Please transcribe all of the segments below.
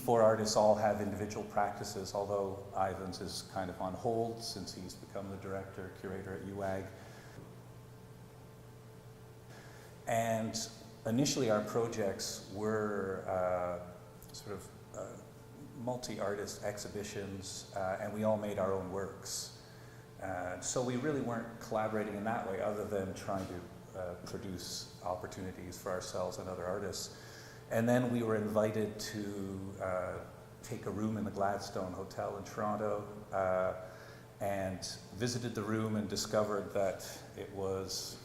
four artists all have individual practices, although Ivan's is kind of on hold since he's become the director, curator at UAG. And initially our projects were sort of multi-artist exhibitions, and we all made our own works. So we really weren't collaborating in that way other than trying to produce opportunities for ourselves and other artists. And then we were invited to take a room in the Gladstone Hotel in Toronto and visited the room and discovered that it was,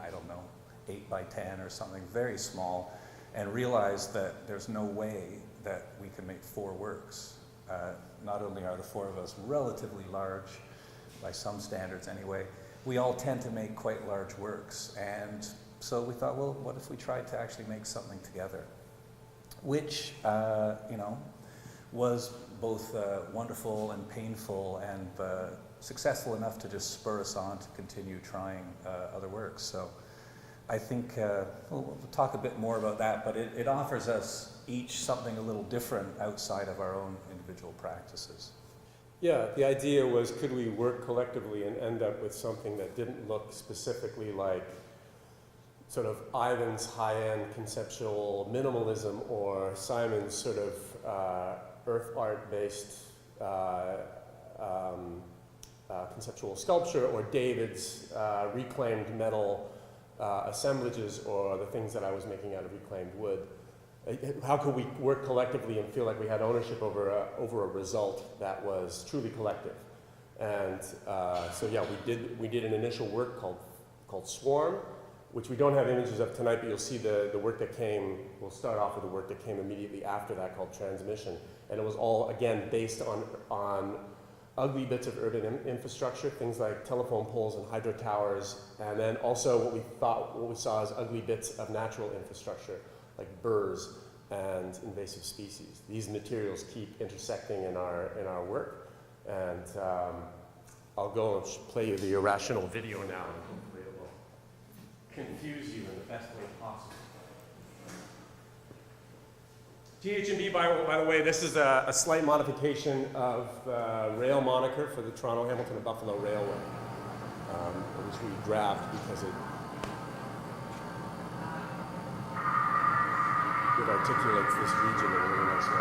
I don't know, 8 by 10 or something very small, and realized that there's no way that we can make 4 works. Not only are the 4 of us relatively large, by some standards anyway, we all tend to make quite large works. And so we thought, well, what if we tried to actually make something together? Which, you know, was both wonderful and painful, and successful enough to just spur us on to continue trying other works. So I think we'll talk a bit more about that, but it offers us each something a little different outside of our own individual practices. Yeah, the idea was, could we work collectively and end up with something that didn't look specifically like sort of Ivan's high-end conceptual minimalism, or Simon's sort of earth art-based conceptual sculpture, or David's reclaimed metal assemblages, or the things that I was making out of reclaimed wood. How could we work collectively and feel like we had ownership over a result that was truly collective? And so yeah, we did an initial work called Swarm, which we don't have images of tonight, but you'll see the work that came. We'll start off with the work that came immediately after that, called Transmission, and it was all again based on ugly bits of urban infrastructure, things like telephone poles and hydro towers, and then also what we saw as ugly bits of natural infrastructure, like burrs and invasive species. These materials keep intersecting in our work, and I'll go and play you the irrational video now, and hopefully it will confuse you in the best way possible. TH&B, by the way, this is a slight modification of the rail moniker for the Toronto, Hamilton, and Buffalo Railway, which we grabbed because it articulates this region in a really nice way.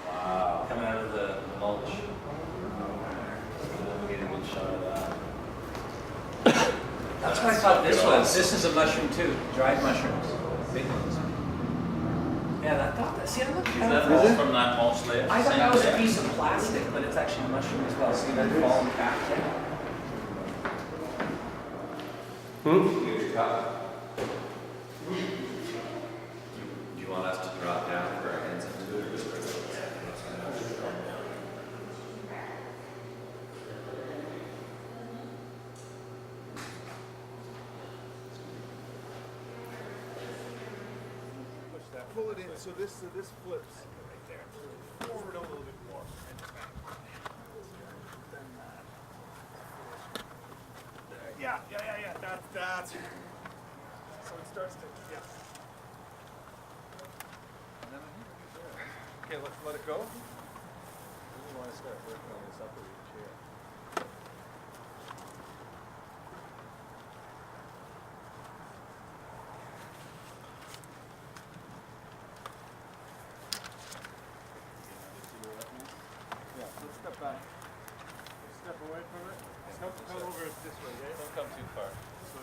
Wow, coming out of the mulch. We'll get a good shot of that. That's what I thought this was. This is a mushroom too, dried mushrooms, big ones. Yeah, I thought that. See, I looked at that. Is that from that mulch layer? I thought that was a piece of plastic, but it's actually a mushroom as well. See that falling back there? Do you want us to drop down for our hands into it, or just pull it in, so this flips right there. Forward a little bit more. Yeah. That's. So it starts to, yeah. And then okay, let's let it go. We want to start working on this upper reach here. Step back. Step away from it. Come over this way, yeah? Don't come too far. This way.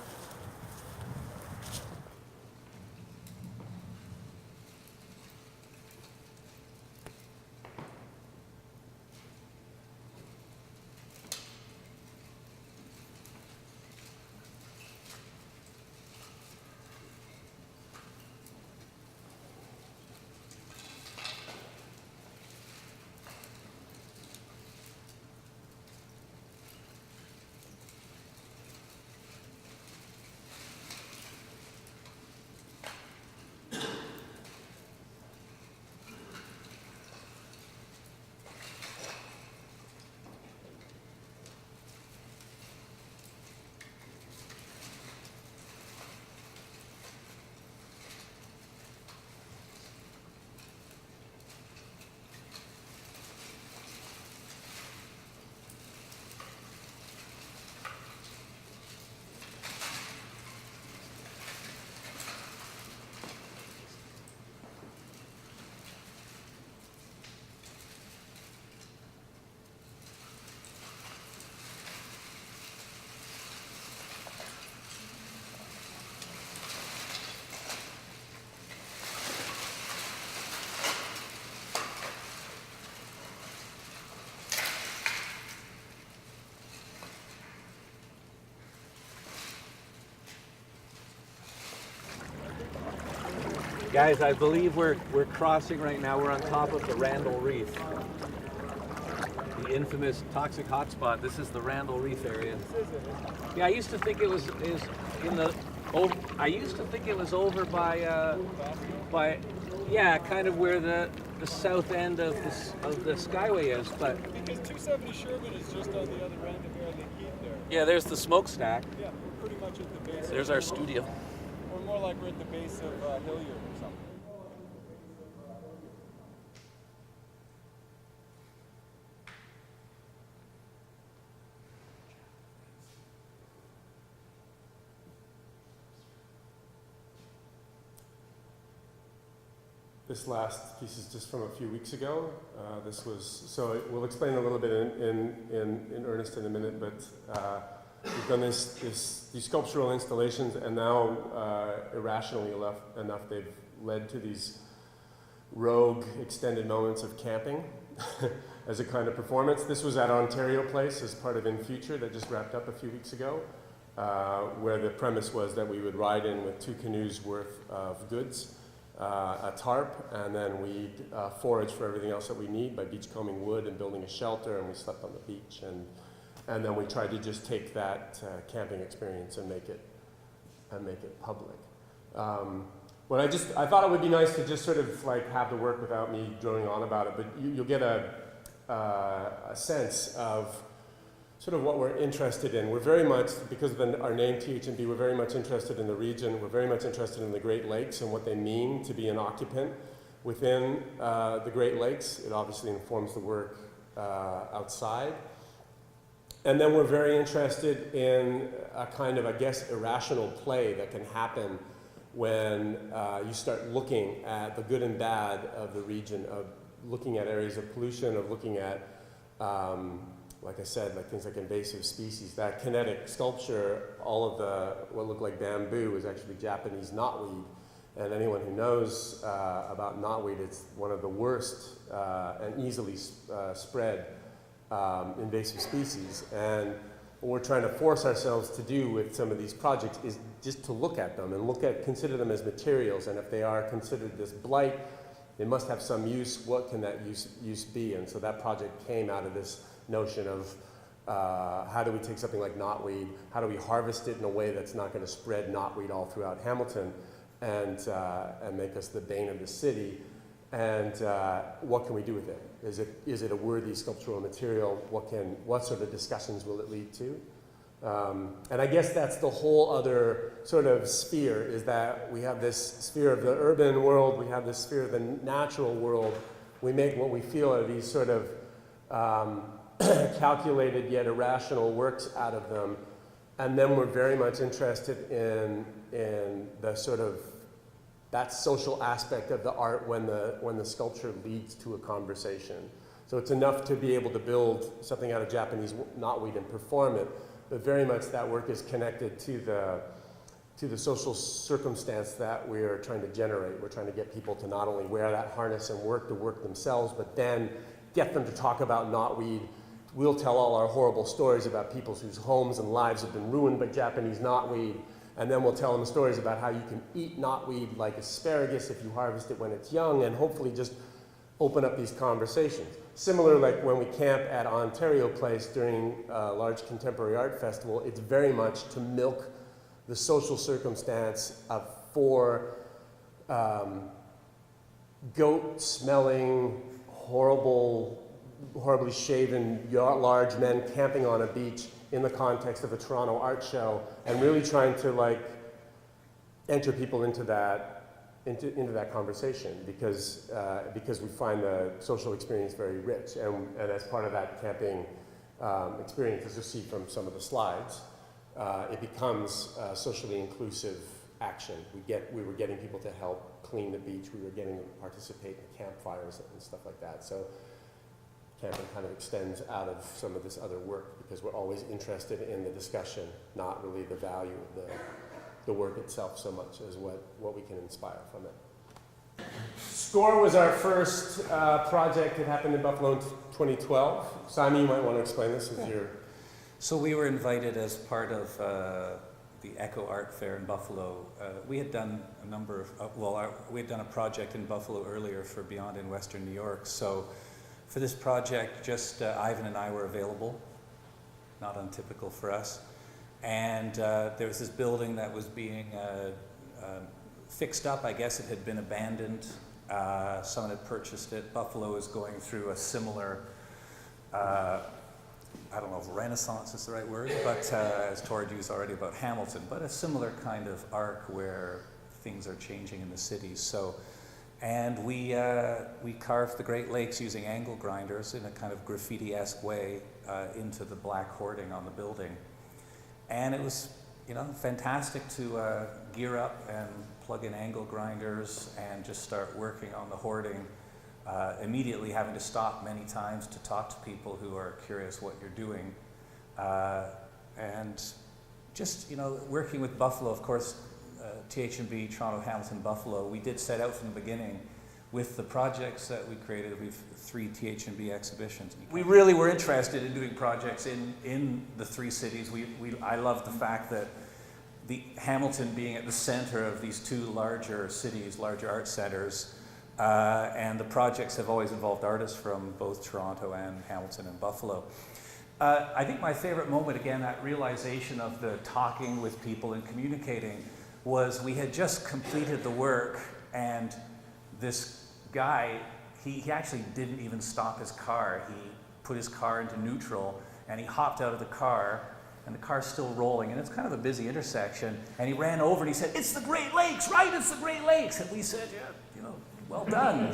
Guys, I believe we're crossing right now. We're on top of the Randall Reef, the infamous toxic hotspot. This is the Randall Reef area. Yeah, I used to think it was in the. I used to think it was over by yeah, kind of where the south end of the Skyway is, but. Because 270 Sherman is just on the other end of where they keep there. Yeah, there's the smokestack. Yeah, we're pretty much at the base. There's our studio. Or more like we're at the base of Hilliard or something. This last piece is just from a few weeks ago. This was, so we'll explain a little bit in earnest in a minute, but we've done these sculptural installations, and now, irrationally enough, they've led to these rogue extended moments of camping as a kind of performance. This was at Ontario Place as part of In Future that just wrapped up a few weeks ago, where the premise was that we would ride in with 2 canoes worth of goods, a tarp, and then we'd forage for everything else that we need by beachcombing wood and building a shelter, and we slept on the beach, and then we tried to just take that camping experience and make it public. I thought it would be nice to just sort of like have the work without me droning on about it, but you'll get a sense of sort of what we're interested in. We're very much, because of our name TH&B, we're very much interested in the region. We're very much interested in the Great Lakes and what they mean to be an occupant within the Great Lakes. It obviously informs the work outside. And then we're very interested in a kind of, I guess, irrational play that can happen when you start looking at the good and bad of the region, of looking at areas of pollution, of looking at like I said, like things like invasive species. That kinetic sculpture, all of what looked like bamboo is actually Japanese knotweed. And anyone who knows about knotweed, it's one of the worst and easily spread invasive species. And what we're trying to force ourselves to do with some of these projects is just to look at them and consider them as materials. And if they are considered this blight, they must have some use. What can that use be? And so that project came out of this notion of how do we take something like knotweed, how do we harvest it in a way that's not going to spread knotweed all throughout Hamilton and make us the bane of the city, and what can we do with it? Is it a worthy sculptural material? What sort of discussions will it lead to? And I guess that's the whole other sort of sphere, is that we have this sphere of the urban world, we have this sphere of the natural world. We make what we feel are these sort of calculated yet irrational works out of them, and then we're very much interested in the sort of that social aspect of the art when the sculpture leads to a conversation. So it's enough to be able to build something out of Japanese knotweed and perform it, but very much that work is connected to the social circumstance that we're trying to generate. We're trying to get people to not only wear that harness and work the work themselves, but then get them to talk about knotweed. We'll tell all our horrible stories about people whose homes and lives have been ruined by Japanese knotweed, and then we'll tell them stories about how you can eat knotweed like asparagus if you harvest it when it's young, and hopefully just open up these conversations. Similar, like when we camp at Ontario Place during a large contemporary art festival, it's very much to milk the social circumstance of 4 goat-smelling, horribly shaven, large men camping on a beach in the context of a Toronto art show, and really trying to like enter people into that conversation, because we find the social experience very rich, and as part of that camping experience, as you see from some of the slides, it becomes socially inclusive action. We were getting people to help clean the beach. We were getting them to participate in campfires and stuff like that. So camping kind of extends out of some of this other work, because we're always interested in the discussion, not really the value of the work itself so much as what we can inspire from it. SCORE was our first project. It happened in Buffalo in 2012. Simon, you might want to explain this as your... So we were invited as part of the Echo Art Fair in Buffalo. We had done a number of, we had done a project in Buffalo earlier for Beyond in Western New York. So for this project, just Ivan and I were available, not untypical for us. And there was this building that was being fixed up. I guess it had been abandoned. Someone had purchased it. Buffalo is going through a similar, I don't know if Renaissance is the right word, but as Torrid used already about Hamilton, but a similar kind of arc where things are changing in the cities. So, and we carved the Great Lakes using angle grinders in a kind of graffiti-esque way into the black hoarding on the building. And it was, you know, fantastic to gear up and plug in angle grinders and just start working on the hoarding. Immediately having to stop many times to talk to people who are curious what you're doing. And just, you know, working with Buffalo, of course, TH&B, Toronto, Hamilton, Buffalo, we did set out from the beginning with the projects that we created. We've 3 TH&B exhibitions. We really were interested in doing projects in the 3 cities. I love the fact that the Hamilton being at the center of these 2 larger cities, larger art centers, and the projects have always involved artists from both Toronto and Hamilton and Buffalo. I think my favorite moment, again, that realization of the talking with people and communicating, was we had just completed the work, and this guy, he actually didn't even stop his car. He put his car into neutral, and he hopped out of the car, and the car's still rolling, and it's kind of a busy intersection, and he ran over and he said, "It's the Great Lakes, right? It's the Great Lakes." And we said, "Yeah, you know, well done."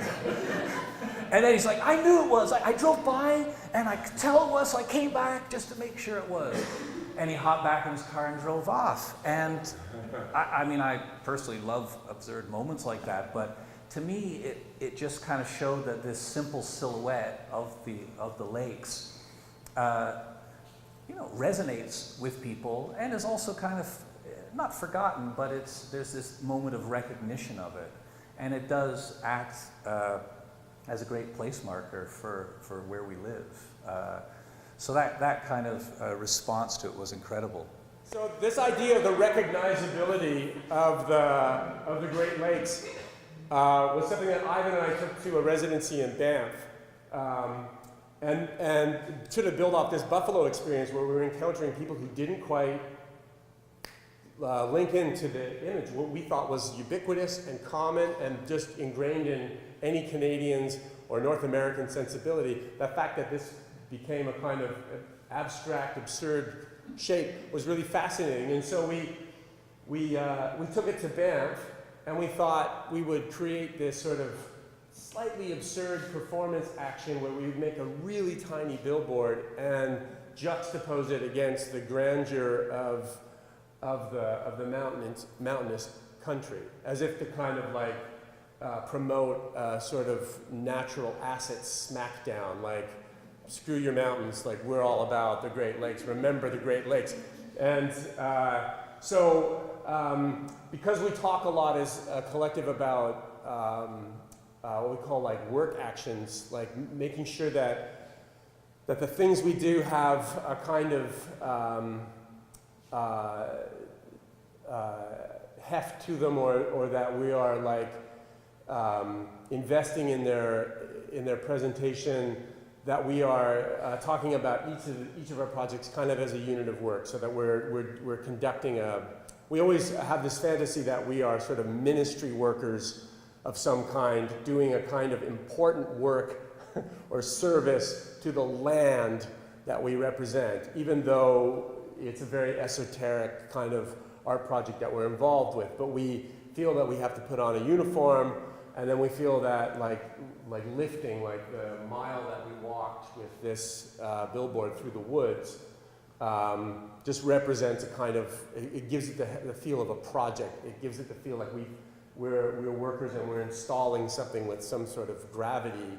And then he's like, "I knew it was. I drove by and I could tell it was, so I came back just to make sure it was." And he hopped back in his car and drove off. And I mean, I personally love absurd moments like that, but to me, it just kind of showed that this simple silhouette of the lakes, you know, resonates with people and is also kind of not forgotten, but there's this moment of recognition of it. And it does act as a great place marker for where we live. So that kind of response to it was incredible. So this idea of the recognizability of the Great Lakes was something that Ivan and I took to a residency in Banff. And sort of build off this Buffalo experience where we were encountering people who didn't quite link into the image, what we thought was ubiquitous and common and just ingrained in any Canadian's or North American sensibility. The fact that this became a kind of abstract, absurd shape was really fascinating. And so we took it to Banff, and we thought we would create this sort of slightly absurd performance action where we would make a really tiny billboard and juxtapose it against the grandeur of the mountainous country, as if to kind of like promote sort of natural assets smackdown, like screw your mountains, like we're all about the Great Lakes, remember the Great Lakes. And because we talk a lot as a collective about what we call like work actions, like making sure that the things we do have a kind of heft to them, or that we are like investing in their presentation, that we are talking about each of our projects kind of as a unit of work, so that we're conducting we always have this fantasy that we are sort of ministry workers of some kind, doing a kind of important work or service to the land that we represent, even though it's a very esoteric kind of art project that we're involved with. But we feel that we have to put on a uniform, and then we feel that like lifting, like the mile that we walked with this billboard through the woods, just represents a kind of, it gives it the feel of a project. It gives it the feel like we're workers and we're installing something with some sort of gravity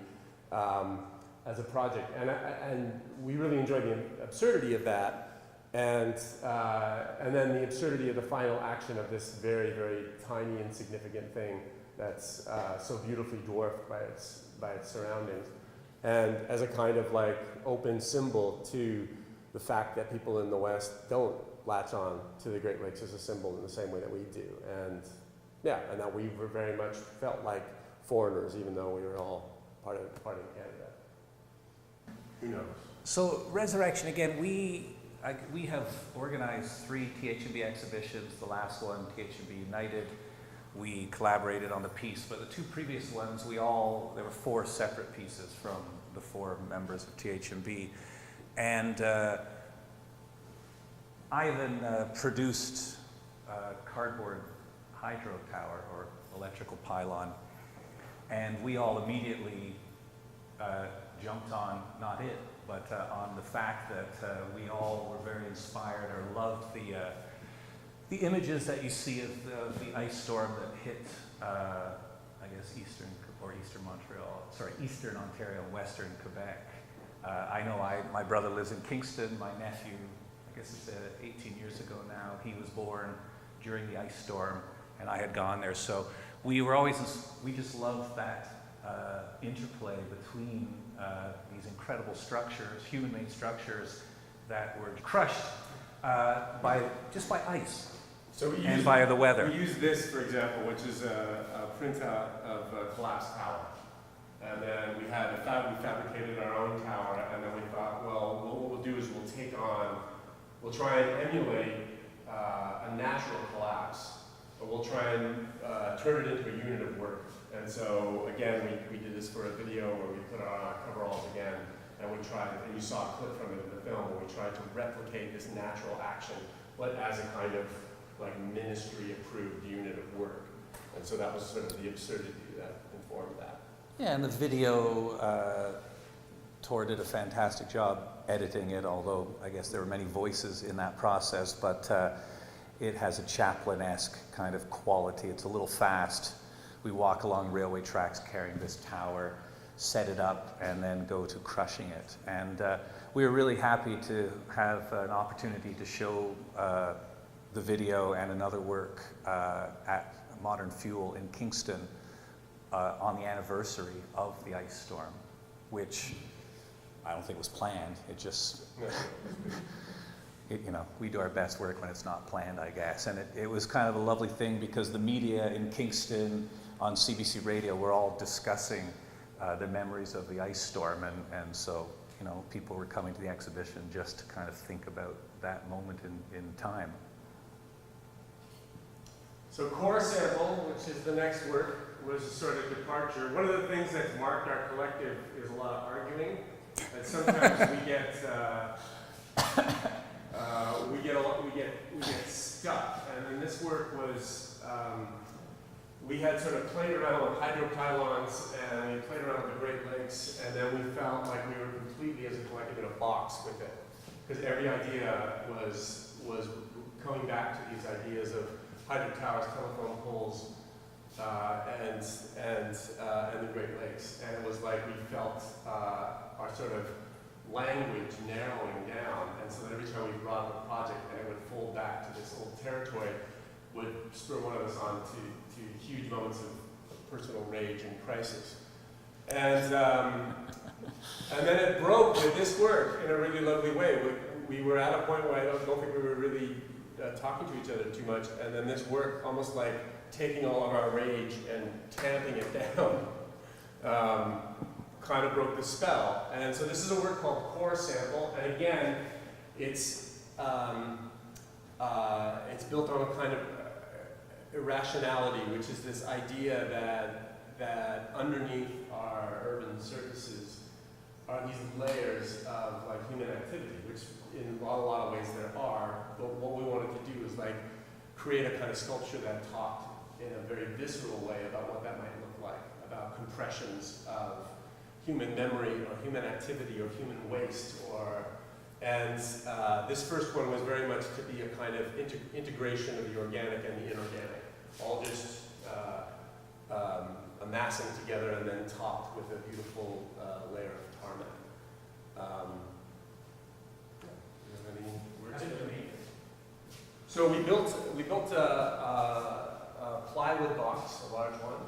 as a project. And we really enjoy the absurdity of that, and then the absurdity of the final action of this very, very tiny, insignificant thing that's so beautifully dwarfed by its surroundings, and as a kind of like open symbol to the fact that people in the West don't latch on to the Great Lakes as a symbol in the same way that we do. And yeah, and that we were very much felt like foreigners, even though we were all part of Canada. Who knows? So Resurrection, again, we have organized 3 TH&B exhibitions. The last one, TH&B United, we collaborated on the piece, but the 2 previous ones, there were 4 separate pieces from the 4 members of TH&B. And Ivan produced a cardboard hydro tower or electrical pylon, and we all immediately jumped on, not it, but on the fact that we all were very inspired or loved the images that you see of the ice storm that hit, I guess, eastern Ontario and western Quebec. I know my brother lives in Kingston. My nephew, I guess it's 18 years ago now, he was born during the ice storm, and I had gone there. So we just loved that interplay between these incredible structures, human-made structures that were crushed by ice. So and by the weather. We use this, for example, which is a printout of a collapsed tower. And then we fabricated our own tower, and then we thought, well, what we'll do is we'll try and emulate a natural collapse, but we'll try and turn it into a unit of work. And so, again, we did this for a video where we put on our coveralls again, and we tried, and you saw a clip from it in the film, where we tried to replicate this natural action, but as a kind of like ministry-approved unit of work. And so that was sort of the absurdity that informed that. Yeah, and the video, Tor did a fantastic job editing it, although I guess there were many voices in that process, but it has a Chaplin-esque kind of quality. It's a little fast. We walk along railway tracks carrying this tower, set it up, and then go to crushing it. And we were really happy to have an opportunity to show the video and another work at Modern Fuel in Kingston on the anniversary of the ice storm, which I don't think was planned. It just, we do our best work when it's not planned, I guess. And it was kind of a lovely thing because the media in Kingston on CBC Radio were all discussing the memories of the ice storm. And so, people were coming to the exhibition just to kind of think about that moment in time. So Core Sample, which is the next work, was a sort of departure. One of the things that's marked our collective is a lot of arguing. And sometimes we get stuck. And then this work was, we had sort of played around with hydropylons and we played around with the Great Lakes, and then we felt like we were completely as a collective in a box with it. Because every idea was coming back to these ideas of hydro towers, telephone poles, and the Great Lakes. And it was like we felt our sort of language narrowing down, and so that every time we brought up a project and it would fold back to this old territory, would spur one of us on to huge moments of personal rage and crisis. And then it broke with this work in a really lovely way. We were at a point where I don't think we were really talking to each other too much, and then this work almost like taking all of our rage and tamping it down kind of broke the spell. And so this is a work called Core Sample, and again, it's built on a kind of irrationality, which is this idea that underneath our urban surfaces are these layers of like human activity, which in a lot of ways there are, but what we wanted to do is like create a kind of sculpture that talked in a very visceral way about what that might look like, about compressions of human memory or human activity or human waste, and this first one was very much to be a kind of integration of the organic and the inorganic, all just amassing together and then topped with a beautiful layer of tarmac. So we built a plywood box, a large one,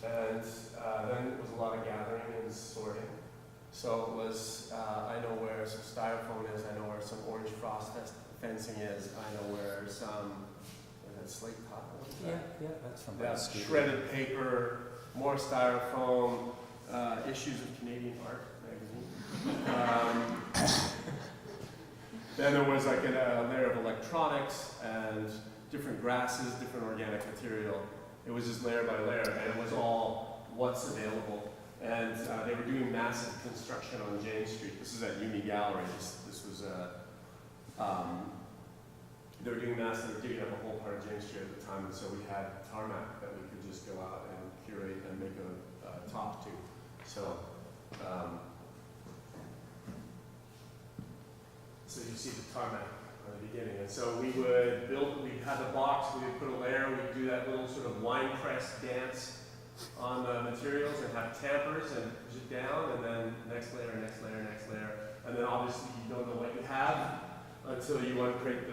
and then it was a lot of gathering and sorting. So it was, I know where some styrofoam is, I know where some orange frost fencing is, I know where some, is that slate tile? Yeah, that's from Yeah, the studio. shredded paper, more styrofoam, issues of Canadian Art magazine. Then there was like a layer of electronics and different grasses, different organic material. It was just layer by layer, and it was all what's available. And they were doing massive construction on James Street. This is at Uni Gallery. This was they were doing massive, digging up a whole part of James Street at the time, and so we had tarmac that we could just go out and curate and make a top to. So, so you see the tarmac at the beginning, and so we would build. We had the box. We would put a layer. We'd do that little sort of wine press dance on the materials and have tampers and push it down, and then next layer, next layer, next layer, and then obviously you don't know what you have until you uncrate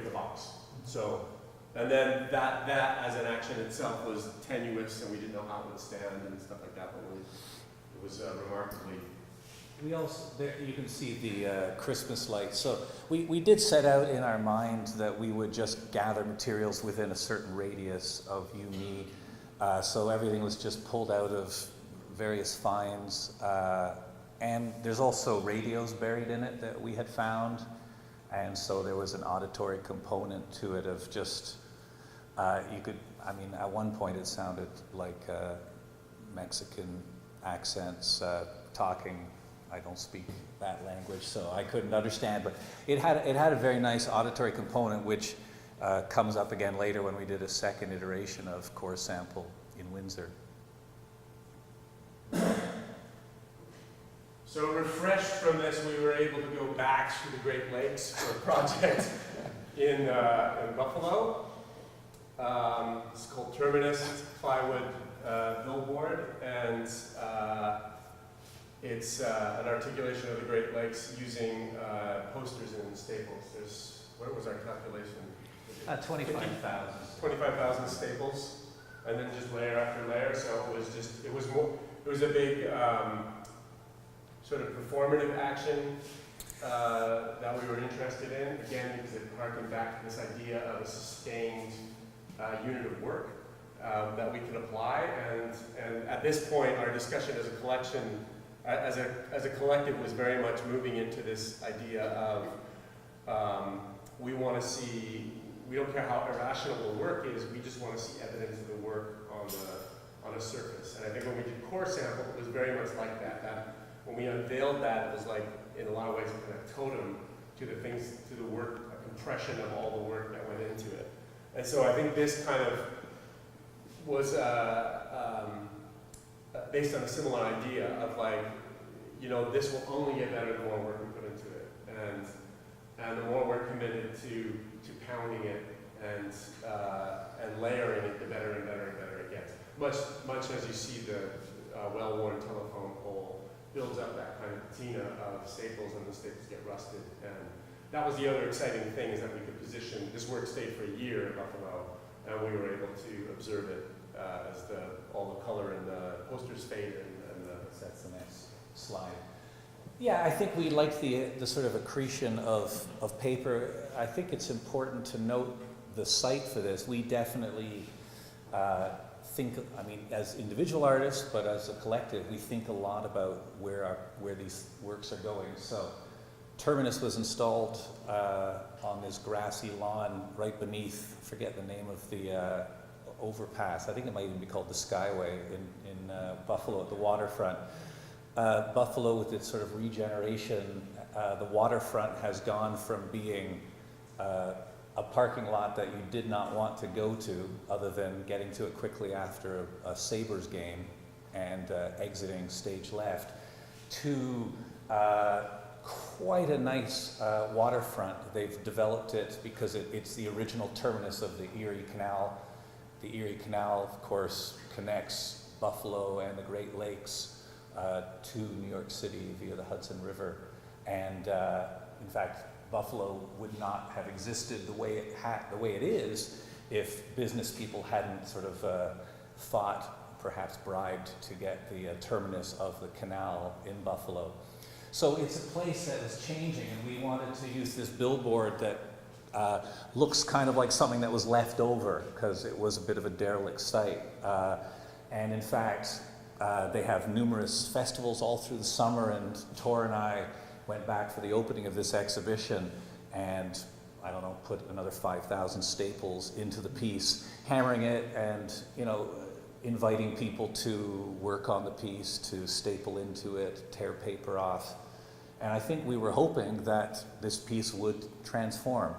the box. So, and then that as an action itself was tenuous, and we didn't know how it would stand and stuff like that, but it was remarkably. We also, there you can see the Christmas lights. So we did set out in our mind that we would just gather materials within a certain radius of UME. So everything was just pulled out of various finds. And there's also radios buried in it that we had found. And so there was an auditory component to it of just, you could, I mean, at one point it sounded like Mexican accents talking. I don't speak that language, so I couldn't understand, but it had a very nice auditory component, which comes up again later when we did a second iteration of Core Sample in Windsor. So refreshed from this, we were able to go back to the Great Lakes for a project in Buffalo. It's called Terminus. It's a plywood billboard, and it's an articulation of the Great Lakes using posters and staples. What was our calculation? 25,000. 25,000 staples, and then just layer after layer. So it was a big sort of performative action that we were interested in. Again, because it harkened back to this idea of a sustained unit of work that we could apply. And at this point, our discussion as a collection, as a collective, was very much moving into this idea of we want to see. We don't care how irrational the work is. We just want to see evidence of the work on a surface. And I think when we did Core Sample, it was very much like that. When we unveiled that, it was like, in a lot of ways, kind of totem to the things, to the work, a compression of all the work that went into it. And so I think this kind of was based on a similar idea of like, you know, this will only get better the more work we put into it, and the more we're committed to pounding it and layering it, the better and better and better it gets. Much as you see the well-worn telephone pole builds up that kind of patina of staples, and the staples get rusted. And that was the other exciting thing, is that we could position, this work stayed for a year at Buffalo, and we were able to observe it as all the color and the posters faded. That's the next slide. Yeah, I think we like the sort of accretion of paper. I think it's important to note the site for this. We definitely think, I mean, as individual artists, but as a collective, we think a lot about where these works are going. So Terminus was installed on this grassy lawn right beneath, I forget the name of the overpass. I think it might even be called the Skyway in Buffalo at the waterfront. Buffalo, with its sort of regeneration, the waterfront has gone from being a parking lot that you did not want to go to, other than getting to it quickly after a Sabres game and exiting stage left, to quite a nice waterfront. They've developed it because it's the original terminus of the Erie Canal. The Erie Canal, of course, connects Buffalo and the Great Lakes to New York City via the Hudson River. And in fact, Buffalo would not have existed the way it is if business people hadn't sort of thought perhaps bribed to get the terminus of the canal in Buffalo. So it's a place that is changing, and we wanted to use this billboard that looks kind of like something that was left over because it was a bit of a derelict site. And in fact, they have numerous festivals all through the summer, and Tor and I went back for the opening of this exhibition and, I don't know, put another 5,000 staples into the piece, hammering it and, you know, inviting people to work on the piece, to staple into it, tear paper off. And I think we were hoping that this piece would transform.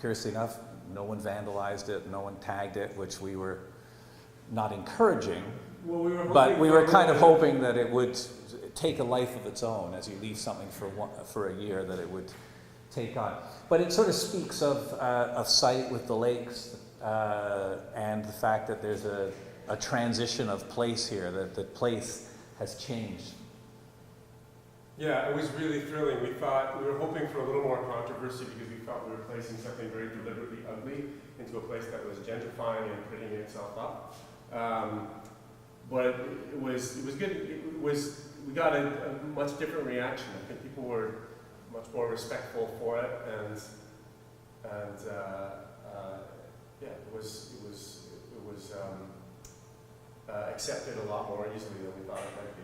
Curiously enough, no one vandalized it, no one tagged it, which we were not encouraging, but we were kind of hoping that it would take a life of its own. As you leave something for a year, that it would take on. But it sort of speaks of site with the lakes and the fact that there's a transition of place here, that the place has changed. Yeah, it was really thrilling. We were hoping for a little more controversy because we thought we were placing something very deliberately ugly into a place that was gentrifying and prettying itself up. But it was good. We got a much different reaction. I think people were much more respectful for it, and yeah, it was accepted a lot more easily than we thought it might be.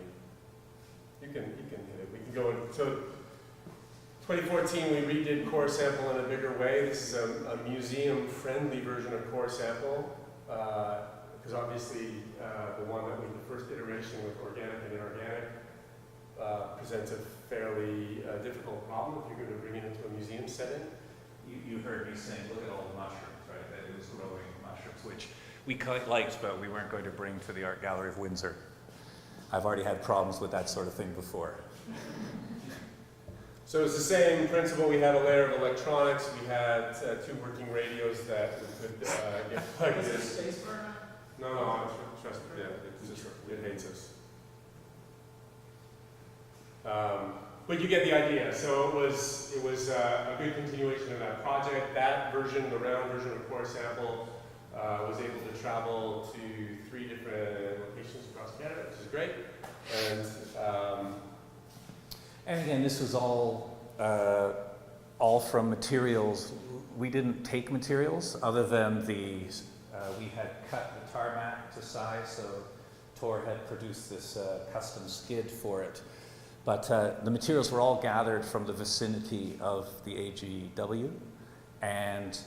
You can hit it. We can go in. So 2014, we redid Core Sample in a bigger way. This is a museum-friendly version of Core Sample, because obviously the one that was the first iteration with organic and inorganic presents a fairly difficult problem if you're going to bring it into a museum setting. You heard me saying, look at all the mushrooms, right? That it was growing mushrooms, which we quite liked, but we weren't going to bring to the Art Gallery of Windsor. I've already had problems with that sort of thing before. So it's the same principle. We had a layer of electronics. We had 2 working radios that we could get plugged in. Is there space burner? No, trust me. Yeah, it hates us. But you get the idea. So it was a good continuation of that project. That version, the round version of Core Sample, was able to travel to 3 different locations across Canada, which is great. And again, this was all from materials. We didn't take materials other than we had cut the tarmac to size, so Tor had produced this custom skid for it. But the materials were all gathered from the vicinity of the AGW, and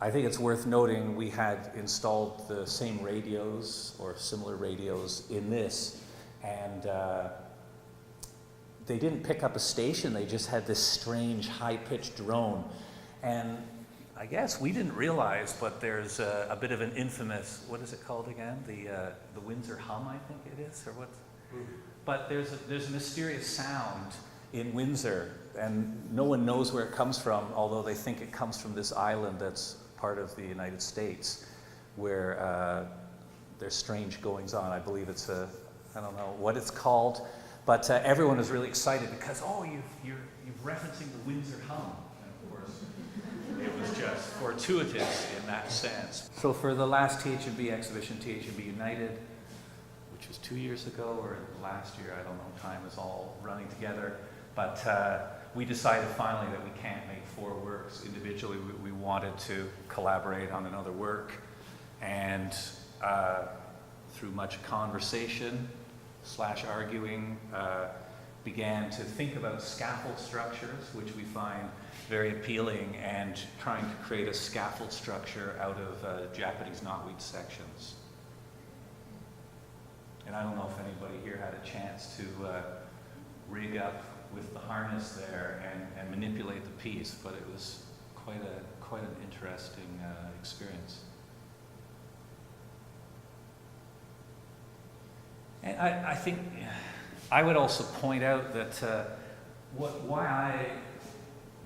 I think it's worth noting we had installed the same radios or similar radios in this, and they didn't pick up a station, they just had this strange high-pitched drone. And I guess we didn't realize, but there's a bit of an infamous, what is it called again? The Windsor hum, I think it is, or what? But there's a mysterious sound in Windsor, and no one knows where it comes from, although they think it comes from this island that's part of the United States, where there's strange goings on. I believe it's I don't know what it's called, but everyone was really excited because, oh, you're referencing the Windsor hum. And of course, it was just fortuitous in that sense. So for the last TH&B exhibition, TH&B United, which was 2 years ago or last year, I don't know, time is all running together, but we decided finally that we can't make 4 works individually. We wanted to collaborate on another work, and through much conversation / arguing, began to think about scaffold structures, which we find very appealing, and trying to create a scaffold structure out of Japanese knotweed sections. And I don't know if anybody here had a chance to rig up with the harness there and manipulate the piece, but it was quite an interesting experience. And I think I would also point out that why I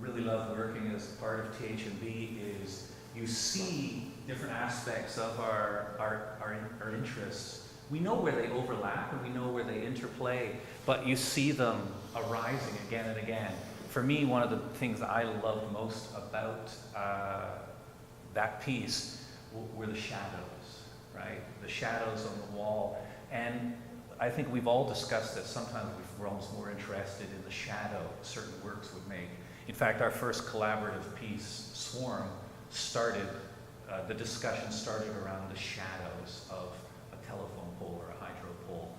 really love working as part of TH&B is you see different aspects of our interests. We know where they overlap and we know where they interplay, but you see them arising again and again. For me, one of the things that I loved most about that piece were the shadows, right? The shadows on the wall. I think we've all discussed that sometimes we're almost more interested in the shadow certain works would make. In fact, our first collaborative piece, Swarm, started, the discussion started around the shadows of a telephone pole or a hydro pole.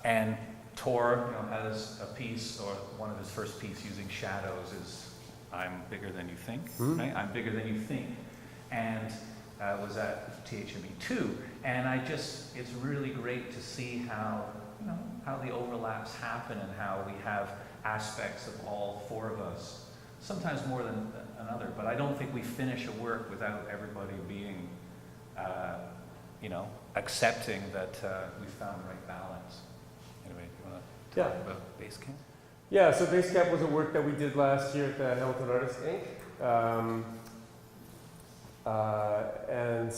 And Tor, has a piece, or one of his first pieces using shadows is I'm Bigger Than You Think, right? I'm Bigger Than You Think. And was at TH&B too. And it's really great to see how, how the overlaps happen and how we have aspects of all four of us, sometimes more than another, but I don't think we finish a work without everybody being, accepting that we found the right balance. Anyway, do you want to talk about Basecamp? Yeah, so Basecamp was a work that we did last year at the Hamilton Artists Inc. And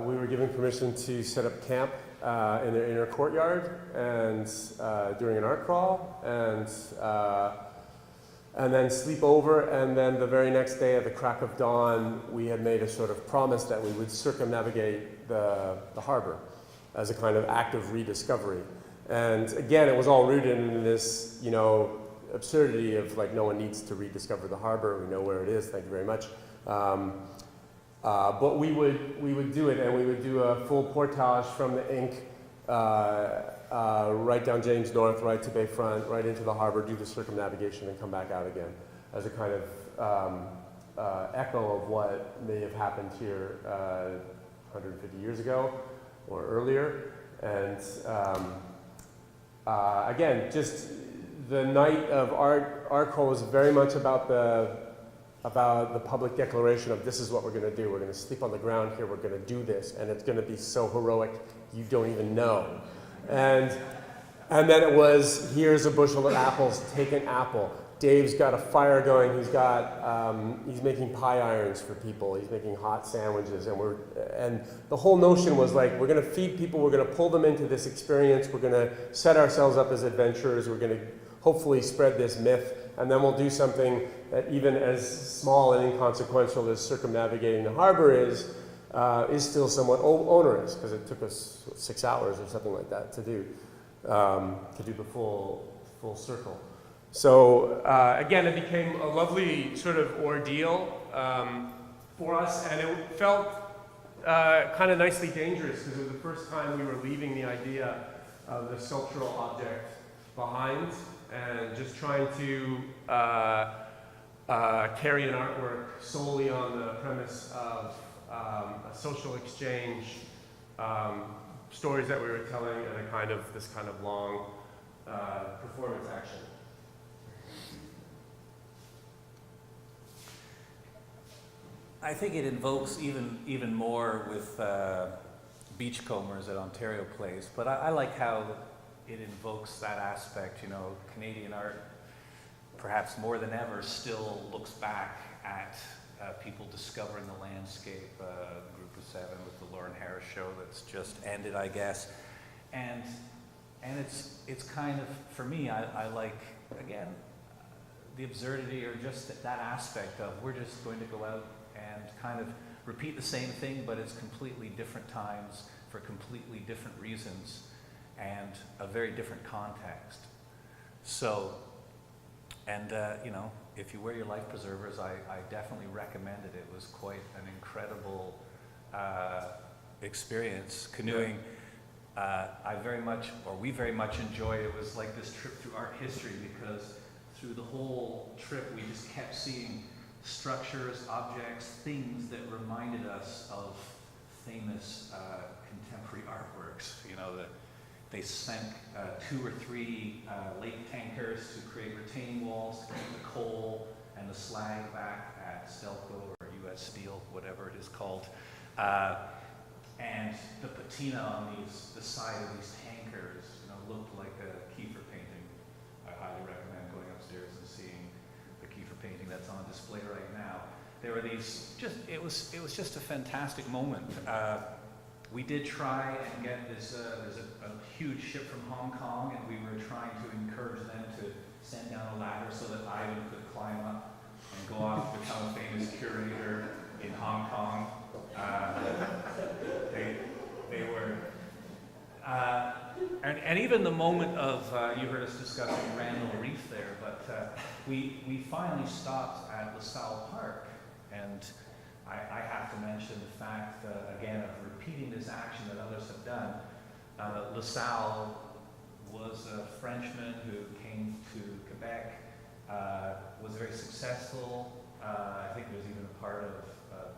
we were given permission to set up camp in their inner courtyard and during an art crawl and then sleep over, and then the very next day at the crack of dawn we had made a sort of promise that we would circumnavigate the harbor as a kind of act of rediscovery. And again, it was all rooted in this, absurdity of like, no one needs to rediscover the harbor, we know where it is, thank you very much. But we would do it, and we would do a full portage from the Ink, right down James North, right to Bayfront, right into the harbor, do the circumnavigation, and come back out again as a kind of echo of what may have happened here 150 years ago or earlier. And again, just the night of art crawl was very much about the public declaration of this is what we're going to do. We're going to sleep on the ground here. We're going to do this, and it's going to be so heroic you don't even know. And then it was, here's a bushel of apples. Take an apple. Dave's got a fire going. He's making pie irons for people. He's making hot sandwiches, and the whole notion was like, we're going to feed people. We're going to pull them into this experience. We're going to set ourselves up as adventurers. We're going to hopefully spread this myth. And then we'll do something that even as small and inconsequential as circumnavigating the harbor is still somewhat onerous, because it took us 6 hours or something like that to do the full circle. So again, it became a lovely sort of ordeal for us, and it felt kind of nicely dangerous, because it was the first time we were leaving the idea of the sculptural object behind, and just trying to carry an artwork solely on the premise of a social exchange, stories that we were telling, and this kind of long performance action. I think it invokes even more with Beachcombers at Ontario Place, but I like how it invokes that aspect. Canadian art, perhaps more than ever, still looks back at people discovering the landscape. Group of Seven with the Lauren Harris show that's just ended, I guess, and it's kind of, for me, I like, again, the absurdity, or just that aspect of we're just going to go out and kind of repeat the same thing, but it's completely different times for completely different reasons and a very different context. So, and if you wear your life preservers, I definitely recommend it. It was quite an incredible experience. Canoeing, we very much enjoyed. It was like this trip through art history, because through the whole trip we just kept seeing structures, objects, things that reminded us of famous contemporary artworks. They sank 2 or 3 lake tankers to create retaining walls to keep the coal and the slag back at Stelco or U.S. Steel, whatever it is called. And the patina on the side of these tankers, looked like a Kiefer painting. I highly recommend going upstairs and seeing the Kiefer painting that's on display right now. There were these, it was just a fantastic moment. We did try and get this, there's a huge ship from Hong Kong, and we were trying to encourage them to send down a ladder so that Ivan could climb up and go off to become a famous curator in Hong Kong. They were, And even the moment of, you heard us discussing Randall Reef there, but we finally stopped at LaSalle Park. And I have to mention the fact, again, of repeating this action that others have done. LaSalle was a Frenchman who came to Quebec, was very successful. I think there was even a part of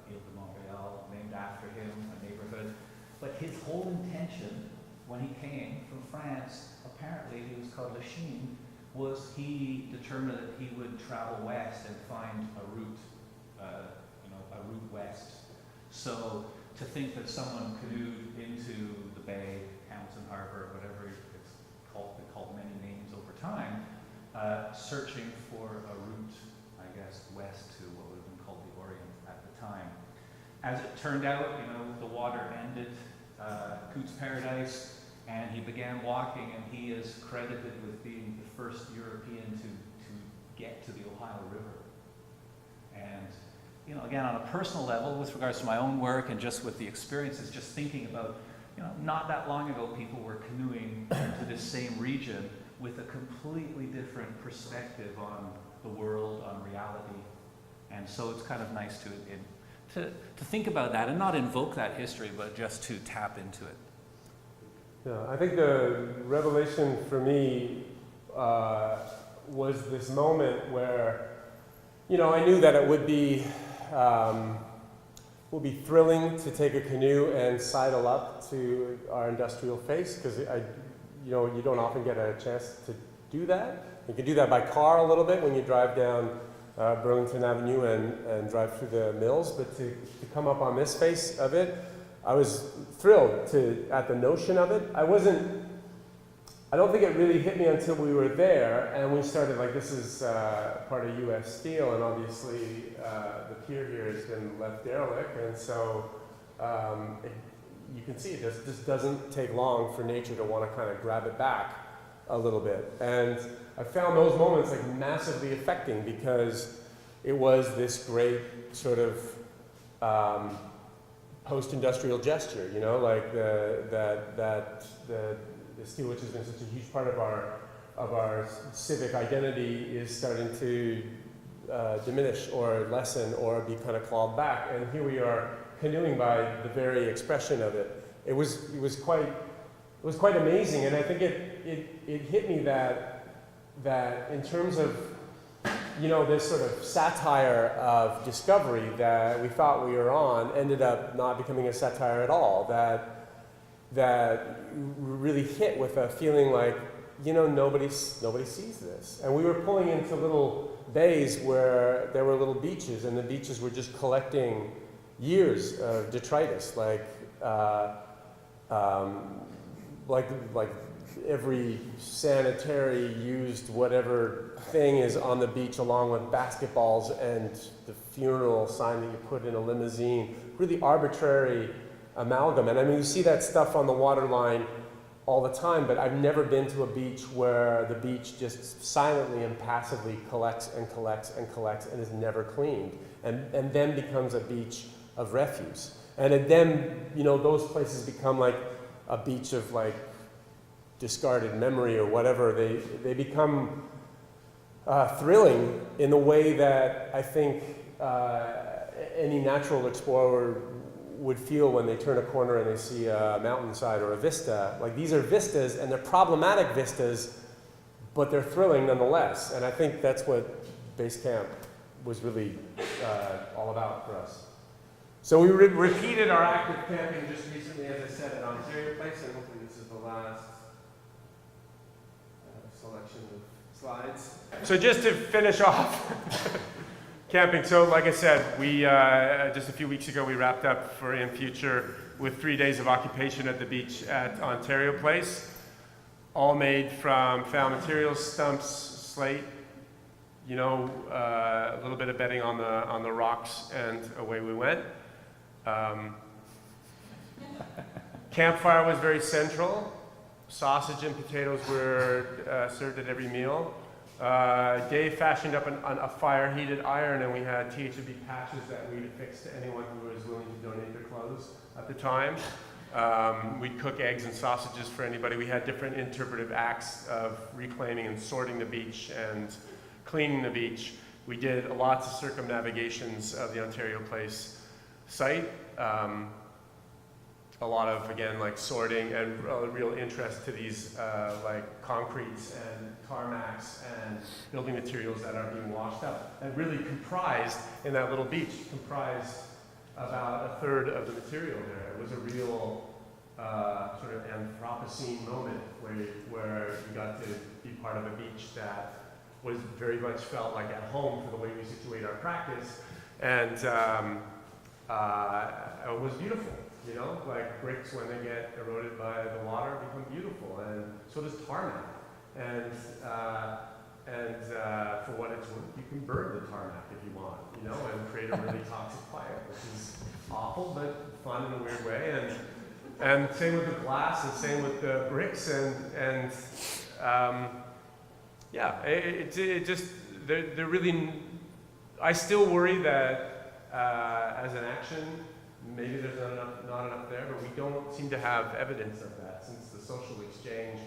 Ile de Montréal named after him, a neighborhood. But his whole intention when he came from France, apparently he was called Lachine, was he determined that he would travel west and find a route, a route west. So to think that someone canoed into the bay, Hamilton Harbor, whatever it's called, they called many names over time, searching for a route, I guess, west to what would have been called the Orient at the time. As it turned out, the water ended Coote's Paradise, and he began walking, and he is credited with being the first European to get to the Ohio River. And again, on a personal level, with regards to my own work and just with the experiences, just thinking about, not that long ago, people were canoeing to this same region with a completely different perspective on the world, on reality. And so it's kind of nice to think about that and not invoke that history, but just to tap into it. Yeah, I think the revelation for me was this moment where, I knew that it would be thrilling to take a canoe and sidle up to our industrial face, because you don't often get a chance to do that. You can do that by car a little bit when you drive down Burlington Avenue and drive through the mills, but to come up on this face of it, I was thrilled at the notion of it. I don't think it really hit me until we were there and we started, this is part of U.S. Steel, and obviously the pier here has been left derelict, and so you can see it just doesn't take long for nature to want to kind of grab it back a little bit. And I found those moments massively affecting, because it was this great sort of post-industrial gesture, the steel, which has been such a huge part of our civic identity, is starting to diminish or lessen or be kind of clawed back. And here we are canoeing by the very expression of it. It was quite amazing, and I think it hit me that in terms of this sort of satire of discovery that we thought we were on ended up not becoming a satire at all. That really hit with a feeling like, nobody sees this. And we were pulling into little bays where there were little beaches, and the beaches were just collecting years of detritus, like every sanitary used whatever thing is on the beach, along with basketballs and the funeral sign that you put in a limousine. Really arbitrary amalgam. And you see that stuff on the waterline all the time, but I've never been to a beach where the beach just silently and passively collects and collects and collects and is never cleaned, and then becomes a beach of refuse. And then, those places become like a beach of discarded memory or whatever. They become thrilling in the way that I think any natural explorer would feel when they turn a corner and they see a mountainside or a vista. These are vistas, and they're problematic vistas, but they're thrilling nonetheless. And I think that's what Base Camp was really all about for us. So we repeated our active camping just recently, as I said, at Ontario Place, and hopefully this is the last selection of slides. So just to finish off camping. So like I said, we just a few weeks ago we wrapped up for In Future with 3 days of occupation at the beach at Ontario Place, all made from found materials, stumps, slate, a little bit of bedding on the rocks, and away we went. Campfire was very central. Sausage and potatoes were served at every meal. Dave fashioned up a fire-heated iron, and we had TH&B patches that we affixed to anyone who was willing to donate their clothes at the time. We'd cook eggs and sausages for anybody. We had different interpretive acts of reclaiming and sorting the beach and cleaning the beach. We did lots of circumnavigations of the Ontario Place site. A lot of, again, like sorting and real interest to these like concretes and tarmacs and building materials that are being washed up. And really comprised, in that little beach, comprised about a third of the material there. It was a real sort of Anthropocene moment where you got to be part of a beach that was very much felt like at home for the way we situate our practice. And it was beautiful. You know, like bricks, when they get eroded by the water, become beautiful, and so does tarmac. And for what it's worth, you can burn the tarmac if you want, you know, and create a really toxic fire, which is awful but fun in a weird way. And same with the glass, and same with the bricks, and yeah, it just they're really. I still worry that as an action. Maybe there's not enough there, but we don't seem to have evidence of that since the social exchange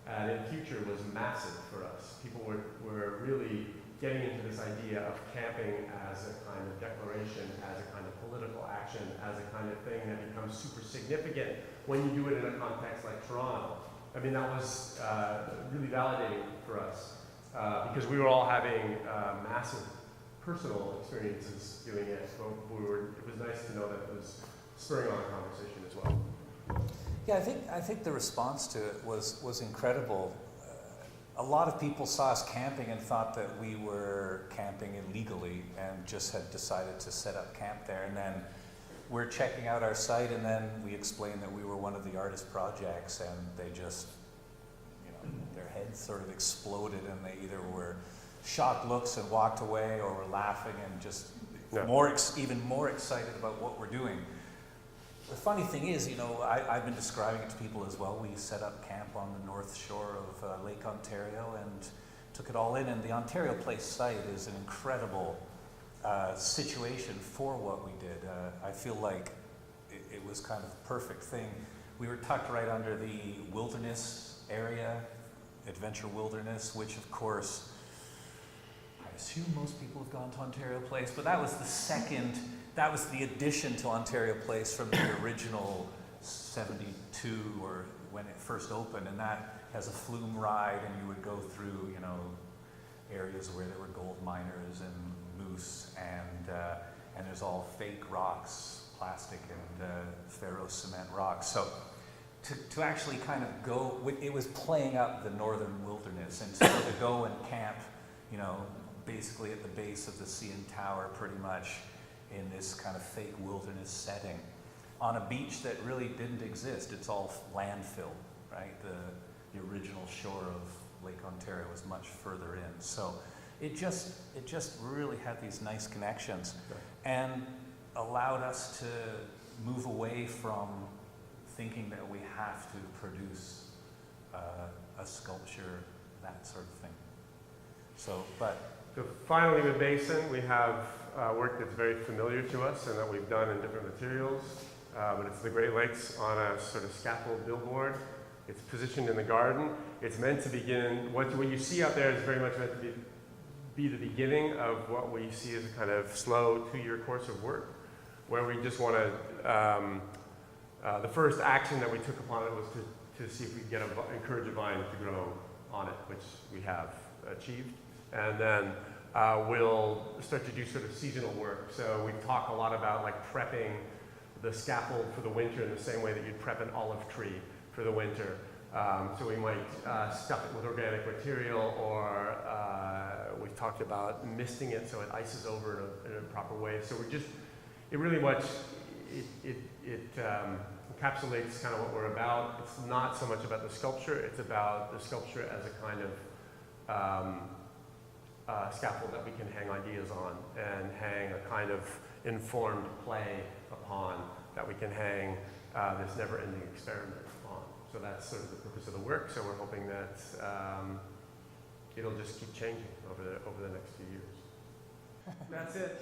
in future was massive for us. People were really getting into this idea of camping as a kind of declaration, as a kind of political action, as a kind of thing that becomes super significant when you do it in a context like Toronto. I mean, that was really validating for us because we were all having massive personal experiences doing it, so it was nice to know that it was spurring on a conversation as well. Yeah, I think the response to it was incredible. A lot of people saw us camping and thought that we were camping illegally and just had decided to set up camp there. And then we're checking out our site, and then we explained that we were one of the artist projects, and they just, you know, their heads sort of exploded, and they either were shocked looks and walked away, or were laughing and just even more excited about what we're doing. The funny thing is, you know, I've been describing it to people as well. We set up camp on the north shore of Lake Ontario and took it all in. And the Ontario Place site is an incredible situation for what we did. I feel like it was kind of the perfect thing. We were tucked right under the wilderness area, Adventure Wilderness, which of course, I assume most people have gone to Ontario Place, but that was the addition to Ontario Place from the original 72, or when it first opened, and that has a flume ride, and you would go through, you know, areas where there were gold miners and moose, and there's all fake rocks, plastic and ferro cement rocks. So to actually kind of go, it was playing up the northern wilderness, and so to go and camp, you know, basically at the base of the CN Tower, pretty much in this kind of fake wilderness setting, on a beach that really didn't exist. It's all landfill, right? The original shore of Lake Ontario was much further in. So it just really had these nice connections and allowed us to move away from thinking that we have to produce a sculpture, that sort of thing. So, So finally with Basin, we have work that's very familiar to us and that we've done in different materials, but it's the Great Lakes on a sort of scaffold billboard. It's positioned in the garden. It's meant to begin, what you see out there is very much meant to be the beginning of what we see as a kind of slow 2-year course of work, where we just want to, the first action that we took upon it was to see if we could encourage a vine to grow on it, which we have achieved. And then we'll start to do sort of seasonal work. So we talk a lot about like prepping the scaffold for the winter in the same way that you'd prep an olive tree for the winter. So we might stuff it with organic material, or we've talked about misting it so it ices over in a proper way. So it really much, it encapsulates kind of what we're about. It's not so much about the sculpture, it's about the sculpture as a kind of scaffold that we can hang ideas on and hang a kind of informed play upon, that we can hang this never-ending experiment on. So that's sort of the purpose of the work. So we're hoping that it'll just keep changing over the next few years. That's it.